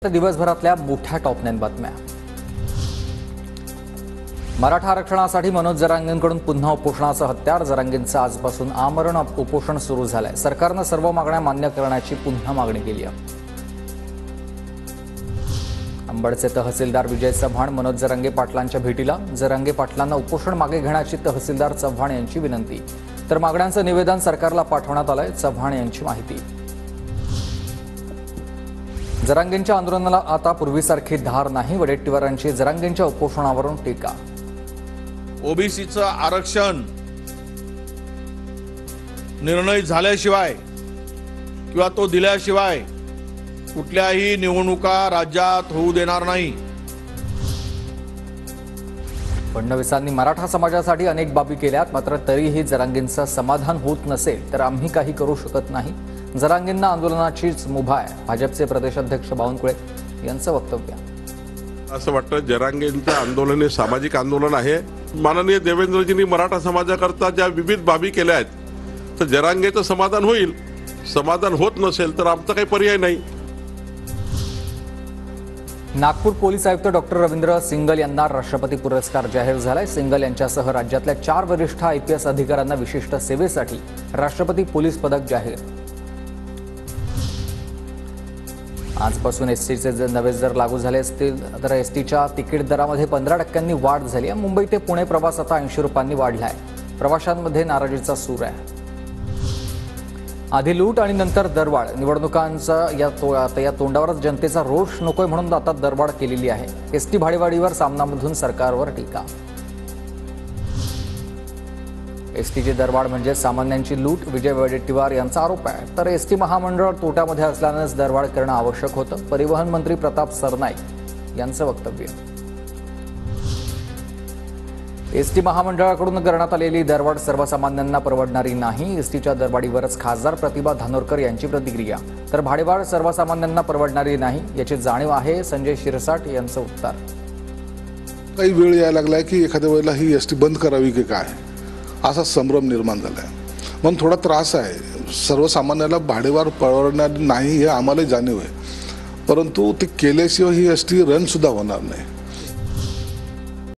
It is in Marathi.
दिवसभरातल्या मोठ्या टॉप 9 बातम्या। मराठा आरक्षणासाठी मनोज जरांगेंकडून पुन्हा उपोषणाचं हत्यार। जरांगेंचं आजपासून आमरण उपोषण सुरू झालंय। सरकारनं सर्व मागण्या मान्य करण्याची पुन्हा मागणी केली आहे। अंबडचे तहसीलदार विजय चव्हाण मनोज जरांगे पाटलांच्या भेटीला। जरांगे पाटलांना उपोषण मागे घेण्याची तहसीलदार चव्हाण यांची विनंती। तर मागण्यांचं निवेदन सरकारला पाठवण्यात आलंय। चव्हाण यांची माहिती। जरांगेंच्या आंदोलनाला आता पूर्वीसारखी धार नाही। वडेट्टीवारांची जरांगेंच्या उपोषणावरून टीका। ओबीसीचं आरक्षण निर्णय झाल्याशिवाय किंवा तो दिल्याशिवाय कुठल्याही निवडणुका राज्यात होऊ देणार नाही। फडणवीसांनी मराठा समाजासाठी अनेक बाबी केल्यात, मात्र तरीही जरांगेंचं समाधान होत नसेल तर आम्ही काही करू शकत नाही। जरांगेंना आंदोलनाचीच मुभा आहे। भाजपचे प्रदेशाध्यक्ष बावनकुळे यांचं वक्तव्य। असं वाटतं जरांगेंचं आंदोलन हे सामाजिक आंदोलन आहे। माननीय देवेंद्रजींनी मराठा समाजाकरता ज्या विविध बाबी केल्या आहेत तर जरांगेचं समाधान होईल। समाधान होत नसेल तर आमचा काही पर्याय नाही। नागपूर पोलीस आयुक्त डॉक्टर रवींद्र सिंगल यांना राष्ट्रपती पुरस्कार जाहीर झालाय। सिंगल यांच्यासह राज्यातल्या 4 वरिष्ठ IPS अधिकाऱ्यांना विशिष्ट सेवेसाठी राष्ट्रपती पोलीस पदक जाहीर। आजपासून एसटीचे नवे दर लागू झाले असतील तर एसटीच्या तिकीट दरामध्ये 15% वाढ झाली आहे। मुंबई ते पुणे प्रवास आता 80 रुपयांनी वाढला आहे। प्रवाशांमध्ये नाराजीचा सूर आहे। आधी लूट आणि नंतर दरवाढ। निवडणुकांचा या तोंडावरच जनतेचा रोष नकोय म्हणून आता दरवाढ केलेली आहे। एसटी भाडेवाढीवर सामनामधून सरकारवर टीका। एसटीची दरवाढ म्हणजे सामान्यांची लूट, विजय वडेट्टीवार यांचा आरोप आहे। तर एसटी महामंडळ तोट्यामध्ये असल्यानेच दरवाढ करणं आवश्यक होतं। परिवहन मंत्री प्रताप सरनाईक यांचं वक्तव्य। एसटी महामंडळाकडून करण्यात आलेली दरवाढ सर्वसामान्यांना परवडणारी नाही। एसटीच्या दरवाढीवरच खासदार प्रतिभा धानोरकर यांची प्रतिक्रिया। तर भाडेवाढ सर्वसामान्यांना परवडणारी नाही याची जाणीव आहे। संजय शिरसाट यांचं उत्तर। काही वेळ यायला लागलाय की एखाद्या वेळेला ही एसटी बंद करावी की काय असा संभ्रम निर्माण झालाय। म्हणून थोडा त्रास आहे। सर्वसामान्याला भाडेवाढ परवडणार नाही हे आम्हाला जाणीव आहे, परंतु ते केल्याशिवाय ही एसटी रन सुद्धा होणार नाही।